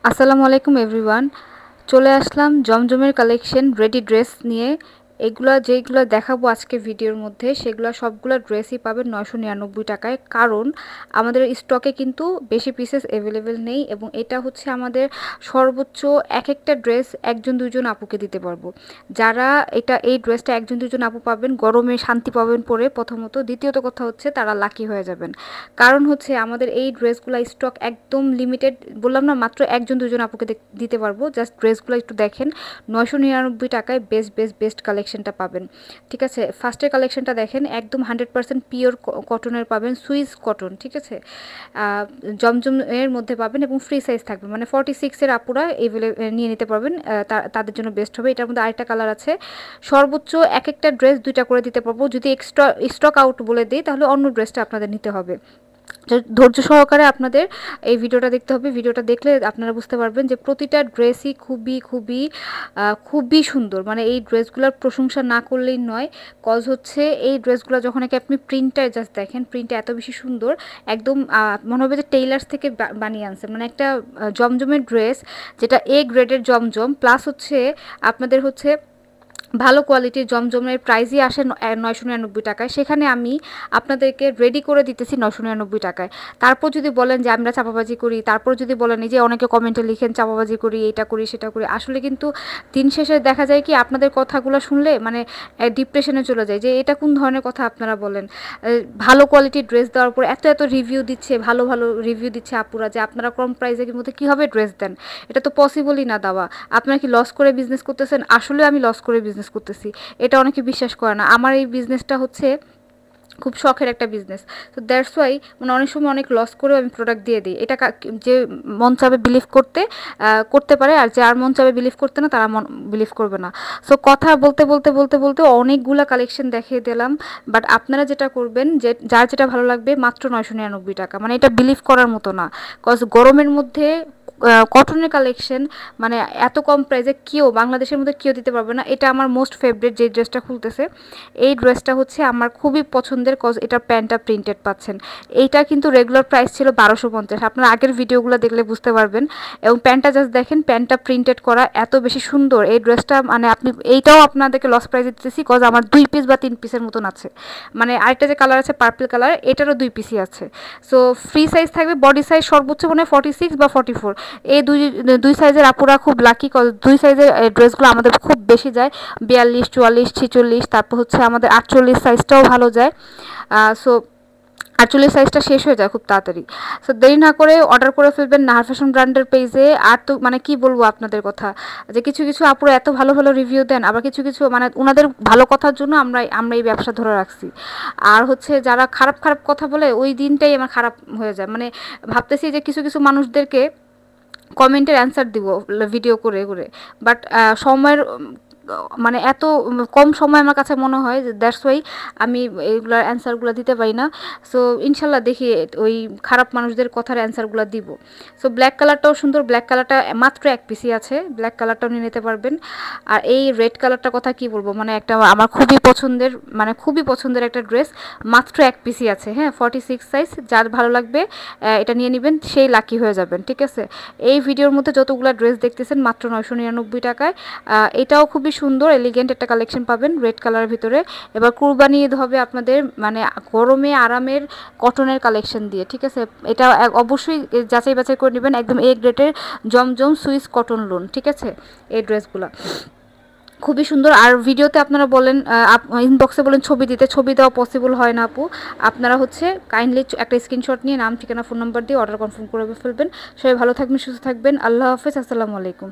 আসসালামু আলাইকুম এভরিওয়ান। চলে আসলাম জমজমের কালেকশন রেডি ড্রেস নিয়ে। যেগুলো দেখাবো আজকে ভিডিওর মধ্যে সেগুলো সবগুলো ড্রেসই পাবেন 999 টাকায়। কারণ আমাদের স্টকে কিন্তু বেশি পিসেস অ্যাভেলেবেল নেই এবং এটা হচ্ছে আমাদের সর্বোচ্চ একটা ড্রেস একজন দুজন আপুকে দিতে পারবো। যারা এই ড্রেসটা একজন দুজন আপু পাবেন, গরমে শান্তি পাবেন পরে প্রথমত। দ্বিতীয়ত কথা হচ্ছে তারা লাকি হয়ে যাবেন। কারণ হচ্ছে আমাদের এই ড্রেসগুলো স্টক একদম লিমিটেড, বললাম না মাত্র একজন দুজন আপুকে দিতে পারবো। জাস্ট ড্রেসগুলো একটু দেখেন, 999 টাকায় বেস্ট কালেকশনটা পাবেন। ঠিক আছে, ফার্স্টের কালেকশনটা দেখেন, একদম 100% পিওর কটনের পাবেন, সুইস কটন। ঠিক আছে, জমজম এর মধ্যে পাবেন এবং ফ্রি সাইজ থাকবে, মানে 46-এর আপুরা নিয়ে নিতে পারবেন, তাদের জন্য বেস্ট হবে। এটার মধ্যে আরেকটা কালার আছে। সর্বোচ্চ একটা ড্রেস 2টা করে দিতে পারবো। যদি এক্সট্রা স্টক আউট বলে দিই তাহলে অন্য ড্রেসটা আপনাদের নিতে হবে। ধৈর্য সহকারে আপনাদের এই ভিডিওটা দেখতে হবে। ভিডিওটা দেখলে আপনারা বুঝতে পারবেন যে প্রতিটা ড্রেসই খুবই সুন্দর। মানে এই ড্রেসগুলোর প্রশংসা না করলেই নয়। কজ হচ্ছে এই ড্রেসগুলো যখন আপনি প্রিন্টটা জাস্ট দেখেন, প্রিন্টটা এত বেশি সুন্দর, একদম মনে হবে যে টেইলার্স থেকে বানিয়ে আনছে। মানে একটা জমজমের ড্রেস, যেটা গ্রেডের জমজম, প্লাস হচ্ছে আপনাদের হচ্ছে ভালো কোয়ালিটির জমজমের প্রাইসই আসে 999 টাকায়। সেখানে আমি আপনাদেরকে রেডি করে দিতেছি 999 টাকায়। তারপর যদি বলেন যে আমরা চাপাবাজি করি, তারপর যদি বলেন এই যে অনেকে কমেন্টে লিখেন চাপাবাজি করি, এটা করি সেটা করি, আসলে কিন্তু দিন শেষে দেখা যায় কি আপনাদের কথাগুলো শুনলে মানে ডিপ্রেশনে চলে যায় যে এটা কোন ধরনের কথা আপনারা বলেন। ভালো কোয়ালিটির ড্রেস দেওয়ার পর এত রিভিউ দিচ্ছে, ভালো রিভিউ দিচ্ছে আপুরা, যে আপনারা কম প্রাইসের মধ্যে কীভাবে ড্রেস দেন? এটা তো পসিবলই না দেওয়া। আপনারা কি লস করে বিজনেস করতেছেন? আসলে আমি লস করে বিজনেস করতেছি, এটা অনেকে বিশ্বাস করে না। আমার এই বিজনেসটা হচ্ছে খুব শখের একটা বিজনেস। তো দ্যাটস ওয়াই মানে অনেক সময় অনেক লস করেও আমি প্রোডাক্ট দিয়ে দিই। এটা যে মন চাবে বিলিভ করতে পারে, আর যে আর মন চাবে বিলিভ করতে না, তারা বিলিভ করবে না। সো কথা বলতে অনেকগুলা কালেকশন দেখিয়ে দিলাম। বাট আপনারা যেটা করবেন, যে যার যেটা ভালো লাগবে, মাত্র 999 টাকা। মানে এটা বিলিভ করার মতো না। কজ গরমের মধ্যে কটনের কালেকশন মানে এত কম প্রাইসে বাংলাদেশের মধ্যে কেউ দিতে পারবে না। এটা আমার মোস্ট ফেভারিট যে ড্রেসটা খুলতেছে, এই ড্রেসটা হচ্ছে আমার খুবই পছন্দের। কজ এটার প্যান্টটা প্রিন্টেড পাচ্ছেন। এইটা কিন্তু রেগুলার প্রাইস ছিল 1250। আপনারা আগের ভিডিওগুলো দেখলে বুঝতে পারবেন। এবং প্যান্টটা জাস্ট দেখেন, প্যান্টটা প্রিন্টেড করা এত বেশি সুন্দর। এই ড্রেসটা মানে এইটাও আপনাদেরকে লস প্রাইসে দিতেছি, কজ আমার 2 পিস বা 3 পিসের মতন আছে। মানে আরেকটা যে কালার আছে পার্পল কালার, এটারও 2 পিসই আছে। সো ফ্রি সাইজ থাকবে, বডি সাইজ সর্বোচ্চ মানে 46 বা 44। এই দুই সাইজের আপুরা খুব লাকি, দুই সাইজের ড্রেসগুলো আমাদের খুব বেশি যায়, 42, 44, 46। তারপর হচ্ছে আমাদের 48 সাইজটাও ভালো যায়। সো 48 সাইজটা শেষ হয়ে যায় খুব তাড়াতাড়ি। সো দেরি না করে অর্ডার করে ফেলবেন নাহার ফ্যাশন ব্র্যান্ডের পেজে। আর তো মানে কি বলবো আপনাদের কথা, যে কিছু আপুরা এত ভালো রিভিউ দেন, আবার কিছু মানে ওনাদের ভালো কথার জন্য আমরা এই ব্যবসা ধরে রাখছি। আর হচ্ছে যারা খারাপ কথা বলে, ওই দিনটাই আমার খারাপ হয়ে যায়। মানে ভাবতেছি যে কিছু মানুষদেরকে কমেন্টের অ্যান্সার দিব ভিডিও করে বাট সময়ের মানে এত কম সময় আমার কাছে মনে হয়, দ্যাটস ওয়াই আমি এইগুলোর অ্যান্সারগুলো দিতে পারি না। সো ইনশাল্লাহ দেখি ওই খারাপ মানুষদের কথার অ্যান্সারগুলো দিব। সো ব্ল্যাক কালারটাও সুন্দর, ব্ল্যাক কালারটা মাত্র 1 পিসই আছে, ব্ল্যাক কালারটাও নিয়ে নিতে পারবেন। আর এই রেড কালারটার কথা কি বলবো, মানে একটা আমার খুবই পছন্দের একটা ড্রেস, মাত্র 1 পিসই আছে। হ্যাঁ, 46 সাইজ, যার ভালো লাগবে এটা নিয়ে নেবেন, সেই লাকি হয়ে যাবেন। ঠিক আছে, এই ভিডিওর মধ্যে যতগুলো ড্রেস দেখতেছেন মাত্র 999 টাকায়। এটাও খুবই সুন্দর এলিগেন্ট একটা কালেকশন পাবেন রেড কালারের ভিতরে। এবার কুরবানি ঈদ হবে আপনাদের, মানে গরমে আরামের কটনের কালেকশন দিয়ে। ঠিক আছে, এটা অবশ্যই যাচাই বাছাই করে নেবেন, একদম গ্রেডের জমজম সুইস কটন লোন। ঠিক আছে, এই ড্রেসগুলো খুবই সুন্দর। আর ভিডিওতে আপনারা বলেন, ইনবক্সে বলেন ছবি দেওয়া পসিবল হয় না আপু। আপনারা হচ্ছে কাইন্ডলি একটা স্ক্রিনশট নিয়ে নাম, ঠিকানা, ফোন নাম্বার দিয়ে অর্ডার কনফার্ম করে ফেলবেন। সবাই ভালো থাকবেন, সুস্থ থাকবেন। আল্লাহ হাফেজ, আসসালামু আলাইকুম।